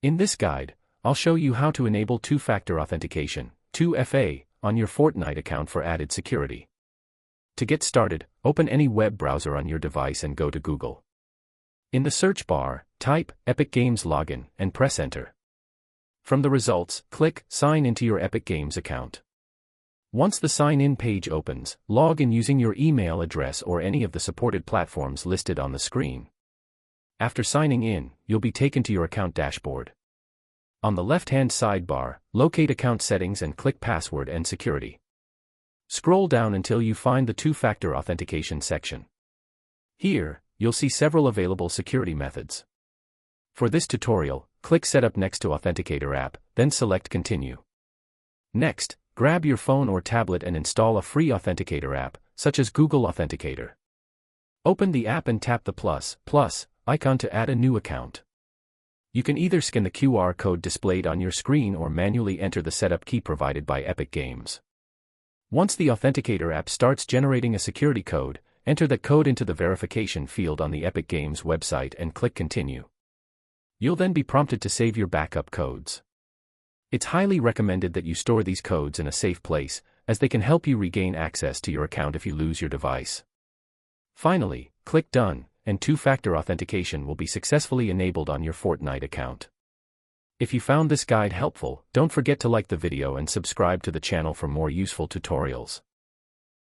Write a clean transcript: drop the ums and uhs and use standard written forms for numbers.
In this guide, I'll show you how to enable two-factor authentication, 2FA, on your Fortnite account for added security. To get started, open any web browser on your device and go to Google. In the search bar, type Epic Games Login and press Enter. From the results, click Sign into your Epic Games account. Once the sign-in page opens, log in using your email address or any of the supported platforms listed on the screen. After signing in, you'll be taken to your account dashboard. On the left-hand sidebar, locate Account Settings and click Password and Security. Scroll down until you find the two-factor authentication section. Here, you'll see several available security methods. For this tutorial, click Setup next to Authenticator app, then select Continue. Next, grab your phone or tablet and install a free Authenticator app, such as Google Authenticator. Open the app and tap the plus icon to add a new account. You can either scan the QR code displayed on your screen or manually enter the setup key provided by Epic Games. Once the Authenticator app starts generating a security code, enter that code into the verification field on the Epic Games website and click Continue. You'll then be prompted to save your backup codes. It's highly recommended that you store these codes in a safe place, as they can help you regain access to your account if you lose your device. Finally, click Done, and two-factor authentication will be successfully enabled on your Fortnite account. If you found this guide helpful, don't forget to like the video and subscribe to the channel for more useful tutorials.